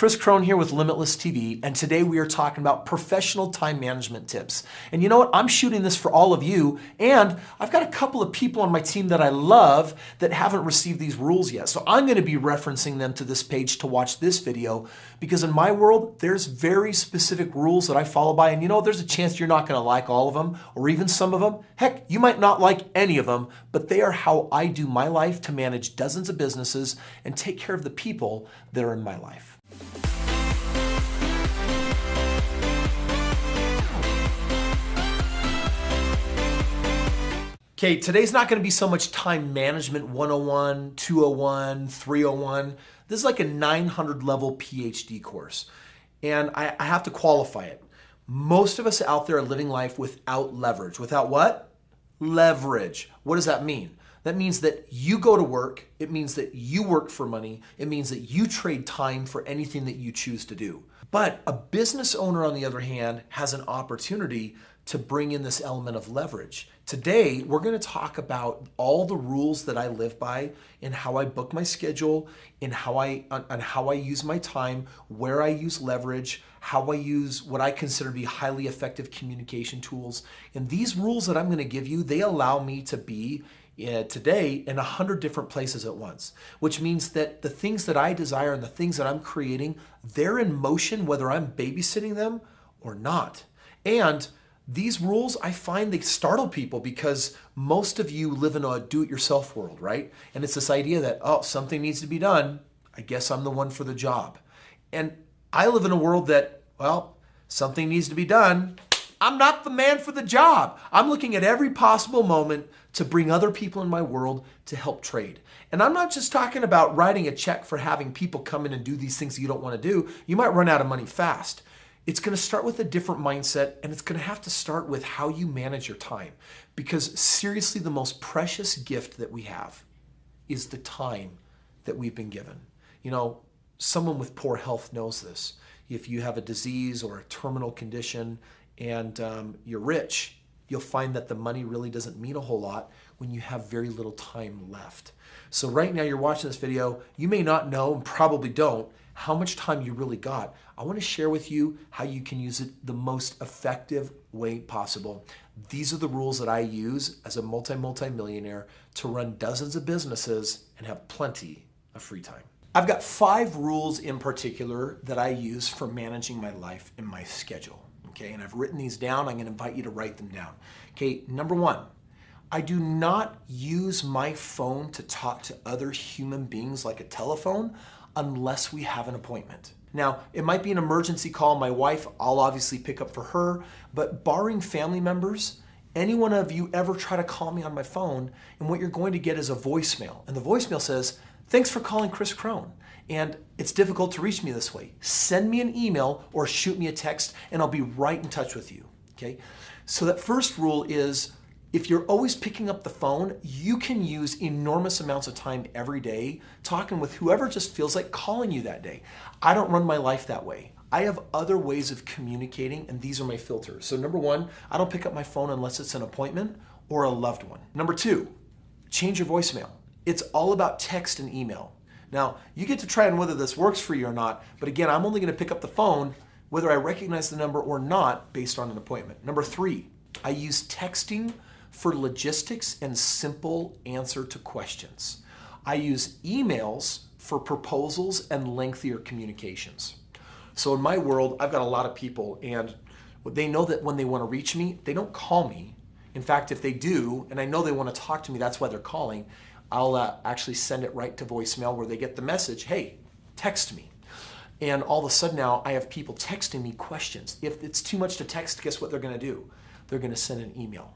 Kris Krohn here with Limitless TV, and today we are talking about professional time management tips. And you know what? I'm shooting this for all of you, and I've got a couple of people on my team that I love that haven't received these rules yet. So I'm going to be referencing them to this page to watch this video, because in my world, there's very specific rules that I follow by, and you know, there's a chance you're not going to like all of them, or even some of them. Heck, you might not like any of them, but they are how I do my life to manage dozens of businesses and take care of the people that are in my life. Okay, today's not going to be so much time management 101, 201, 301. This is like a 900 level PhD course. And I have to qualify it. Most of us out there are living life without leverage. Without what? Leverage. What does that mean? That means that you go to work. It means that you work for money. It means that you trade time for anything that you choose to do. But a business owner, on the other hand, has an opportunity to bring in this element of leverage. Today, we're going to talk about all the rules that I live by in how I book my schedule, in how I use my time, where I use leverage, how I use what I consider to be highly effective communication tools. And these rules that I'm going to give you, they allow me to be today in 100 different places at once, which means that the things that I desire and the things that I'm creating, they're in motion whether I'm babysitting them or not. And these rules, I find they startle people because most of you live in a do-it-yourself world, right? And it's this idea that, oh, something needs to be done. I guess I'm the one for the job. And I live in a world that, well, something needs to be done. I'm not the man for the job. I'm looking at every possible moment to bring other people in my world to help trade. And I'm not just talking about writing a check for having people come in and do these things that you don't want to do. You might run out of money fast. It's going to start with a different mindset, and it's going to have to start with how you manage your time. Because seriously, the most precious gift that we have is the time that we've been given. You know, someone with poor health knows this. If you have a disease or a terminal condition and you're rich, you'll find that the money really doesn't mean a whole lot when you have very little time left. So right now you're watching this video, you may not know, and probably don't, how much time you really got. I want to share with you how you can use it the most effective way possible. These are the rules that I use as a multi-millionaire to run dozens of businesses and have plenty of free time. I've got 5 rules in particular that I use for managing my life and my schedule. Okay, and I've written these down. I'm going to invite you to write them down. Okay, number 1, I do not use my phone to talk to other human beings like a telephone unless we have an appointment. Now, it might be an emergency call. My wife, I'll obviously pick up for her, but barring family members, any one of you ever try to call me on my phone, and what you're going to get is a voicemail. And the voicemail says, "Thanks for calling Kris Krohn. And it's difficult to reach me this way. Send me an email or shoot me a text and I'll be right in touch with you." Okay? So that first rule is, if you're always picking up the phone, you can use enormous amounts of time every day talking with whoever just feels like calling you that day. I don't run my life that way. I have other ways of communicating, and these are my filters. So number 1, I don't pick up my phone unless it's an appointment or a loved one. Number 2, change your voicemail. It's all about text and email. Now, you get to try and whether this works for you or not, but again, I'm only going to pick up the phone whether I recognize the number or not based on an appointment. Number 3, I use texting for logistics and simple answer to questions. I use emails for proposals and lengthier communications. So in my world, I've got a lot of people, and they know that when they want to reach me, they don't call me. In fact, if they do, and I know they want to talk to me, that's why they're calling, I'll actually send it right to voicemail where they get the message, "Hey, text me." And all of a sudden now I have people texting me questions. If it's too much to text, guess what they're going to do? They're going to send an email.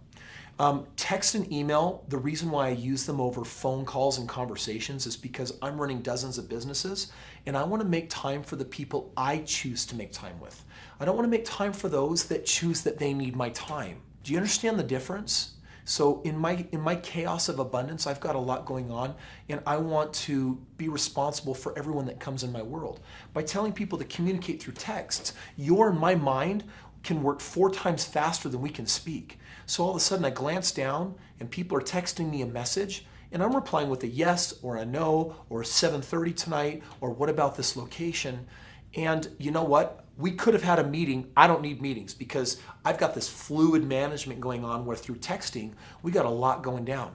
Text and email, the reason why I use them over phone calls and conversations is because I'm running dozens of businesses and I want to make time for the people I choose to make time with. I don't want to make time for those that choose that they need my time. Do you understand the difference? So in my chaos of abundance, I've got a lot going on, and I want to be responsible for everyone that comes in my world. By telling people to communicate through texts, your and my mind can work 4 times faster than we can speak. So all of a sudden I glance down and people are texting me a message, and I'm replying with a yes or a no or 7:30 tonight or what about this location. And you know what? We could have had a meeting. I don't need meetings because I've got this fluid management going on where through texting, we got a lot going down.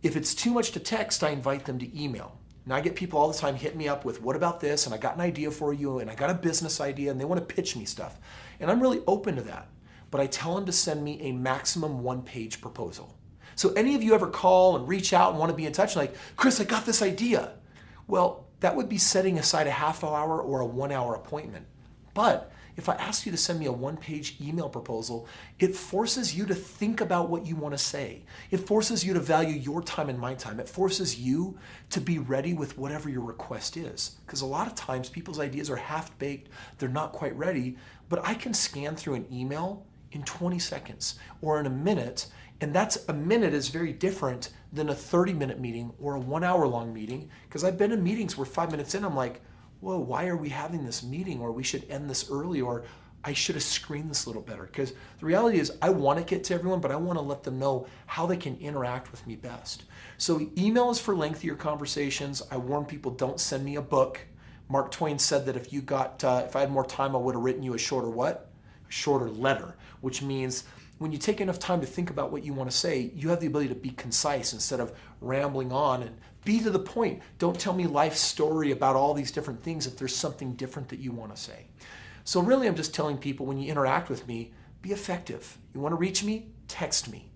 If it's too much to text, I invite them to email. Now I get people all the time hitting me up with, what about this? And I got an idea for you, and I got a business idea, and they want to pitch me stuff. And I'm really open to that. But I tell them to send me a maximum 1-page proposal. So any of you ever call and reach out and want to be in touch, like, Kris, I got this idea. Well, that would be setting aside a half-hour or a 1-hour appointment. But if I ask you to send me a 1-page email proposal, it forces you to think about what you want to say. It forces you to value your time and my time. It forces you to be ready with whatever your request is. Because a lot of times people's ideas are half-baked, they're not quite ready, but I can scan through an email in 20 seconds or in a minute, and a minute is very different than a 30-minute meeting or a 1-hour-long meeting, because I've been in meetings where 5 minutes in, I'm like, whoa, why are we having this meeting? Or we should end this early, or I should have screened this a little better. Because the reality is I want to get to everyone, but I want to let them know how they can interact with me best. So email is for lengthier conversations. I warn people, don't send me a book. Mark Twain said that if I had more time, I would have written you a shorter what? A shorter letter, which means when you take enough time to think about what you want to say, you have the ability to be concise instead of rambling on, and be to the point. Don't tell me life story about all these different things if there's something different that you want to say. So really, I'm just telling people, when you interact with me, be effective. You want to reach me? Text me.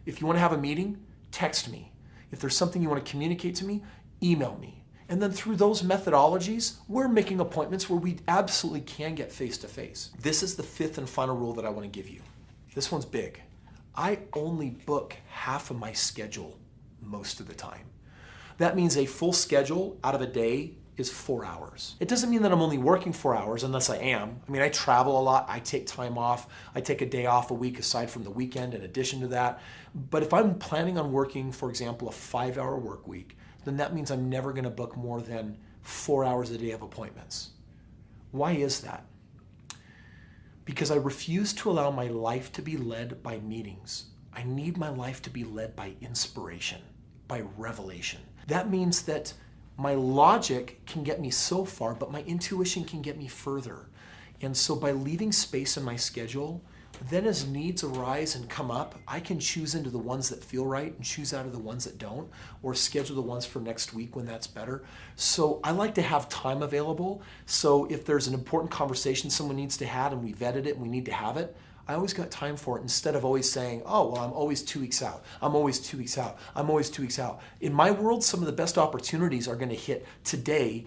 If you want to have a meeting, text me. If there's something you want to communicate to me, email me. And then through those methodologies, we're making appointments where we absolutely can get face-to-face. This is the 5th and final rule that I want to give you. This one's big. I only book half of my schedule most of the time. That means a full schedule out of a day is 4 hours. It doesn't mean that I'm only working 4 hours unless I am. I mean, I travel a lot. I take time off. I take a day off a week aside from the weekend in addition to that. But if I'm planning on working, for example, a 5-hour work week, then that means I'm never going to book more than 4 hours a day of appointments. Why is that? Because I refuse to allow my life to be led by meetings. I need my life to be led by inspiration, by revelation. That means that my logic can get me so far, but my intuition can get me further. And so by leaving space in my schedule, then as needs arise and come up, I can choose into the ones that feel right and choose out of the ones that don't, or schedule the ones for next week when that's better. So I like to have time available. So if there's an important conversation someone needs to have and we vetted it and we need to have it, I always got time for it, instead of always saying, oh, well, I'm always 2 weeks out. I'm always 2 weeks out. I'm always 2 weeks out. In my world, some of the best opportunities are going to hit today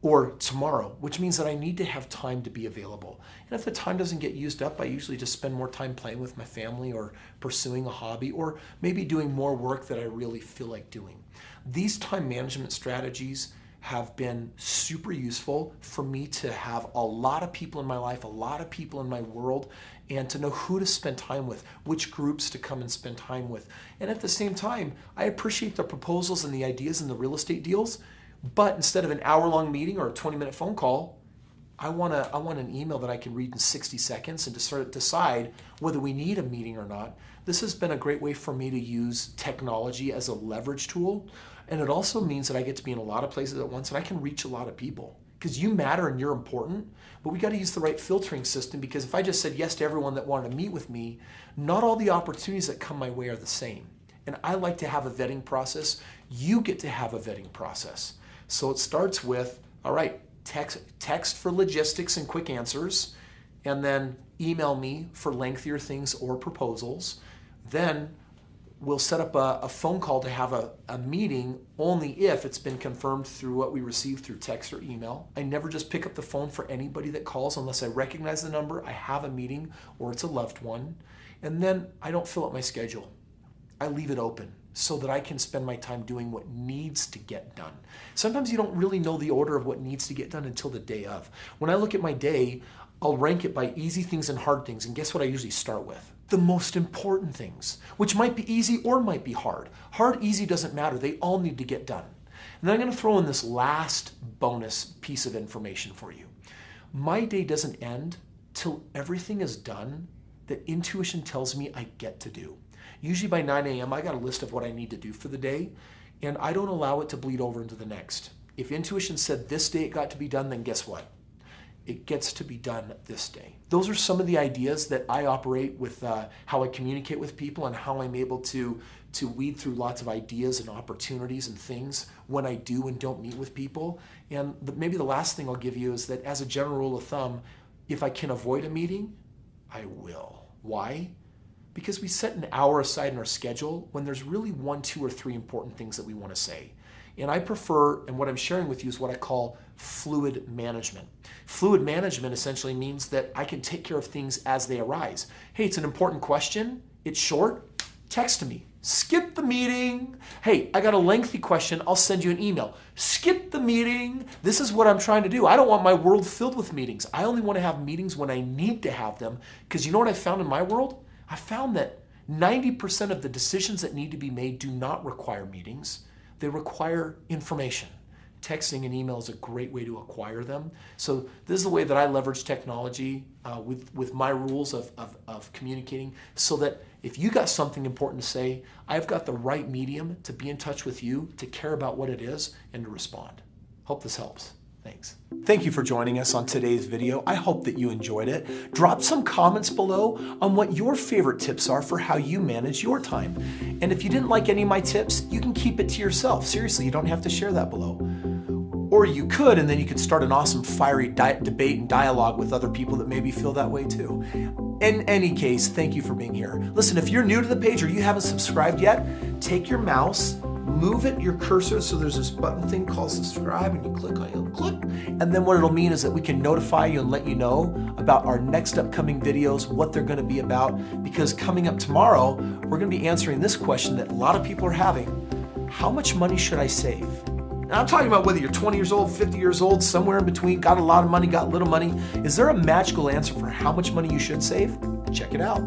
or tomorrow, which means that I need to have time to be available. And if the time doesn't get used up, I usually just spend more time playing with my family or pursuing a hobby, or maybe doing more work that I really feel like doing. These time management strategies have been super useful for me to have a lot of people in my life, a lot of people in my world, and to know who to spend time with, which groups to come and spend time with. And at the same time, I appreciate the proposals and the ideas and the real estate deals, but instead of an hour-long meeting or a 20-minute phone call, I want an email that I can read in 60 seconds and to sort of decide whether we need a meeting or not. This has been a great way for me to use technology as a leverage tool. And it also means that I get to be in a lot of places at once and I can reach a lot of people. Because you matter and you're important, but we got to use the right filtering system, because if I just said yes to everyone that wanted to meet with me, not all the opportunities that come my way are the same. And I like to have a vetting process. You get to have a vetting process. So it starts with, all right, text for logistics and quick answers, and then email me for lengthier things or proposals. Then we'll set up a phone call to have a meeting only if it's been confirmed through what we receive through text or email. I never just pick up the phone for anybody that calls unless I recognize the number, I have a meeting, or it's a loved one. And then I don't fill up my schedule. I leave it open so that I can spend my time doing what needs to get done. Sometimes you don't really know the order of what needs to get done until the day of. When I look at my day, I'll rank it by easy things and hard things. And guess what I usually start with? The most important things, which might be easy or might be hard. Hard, easy doesn't matter. They all need to get done. And then I'm going to throw in this last bonus piece of information for you. My day doesn't end till everything is done that intuition tells me I get to do. Usually by 9 a.m., I got a list of what I need to do for the day, and I don't allow it to bleed over into the next. If intuition said this day it got to be done, then guess what? it gets to be done this day. Those are some of the ideas that I operate with, how I communicate with people and how I'm able to weed through lots of ideas and opportunities and things when I do and don't meet with people. And maybe the last thing I'll give you is that as a general rule of thumb, if I can avoid a meeting, I will. Why? Because we set an hour aside in our schedule when there's really 1, 2, or 3 important things that we want to say. And I prefer, and what I'm sharing with you is what I call fluid management. Fluid management essentially means that I can take care of things as they arise. Hey, it's an important question. It's short. Text me. Skip the meeting. Hey, I got a lengthy question. I'll send you an email. Skip the meeting. This is what I'm trying to do. I don't want my world filled with meetings. I only want to have meetings when I need to have them. Because you know what I found in my world? I found that 90% of the decisions that need to be made do not require meetings. They require information. Texting and email is a great way to acquire them. So this is the way that I leverage technology with my rules of communicating, so that if you got something important to say, I've got the right medium to be in touch with you, to care about what it is, and to respond. Hope this helps. Thanks. Thank you for joining us on today's video. I hope that you enjoyed it. Drop some comments below on what your favorite tips are for how you manage your time. And if you didn't like any of my tips, you can keep it to yourself. Seriously, you don't have to share that below. Or you could, and then you could start an awesome fiery debate and dialogue with other people that maybe feel that way too. In any case, thank you for being here. Listen, if you're new to the page or you haven't subscribed yet, take your mouse, move it, your cursor, so there's this button thing called subscribe, and you click on it, click, and then what it'll mean is that we can notify you and let you know about our next upcoming videos, what they're going to be about, because coming up tomorrow, we're going to be answering this question that a lot of people are having. How much money should I save? Now, I'm talking about whether you're 20 years old, 50 years old, somewhere in between, got a lot of money, got little money. Is there a magical answer for how much money you should save? Check it out.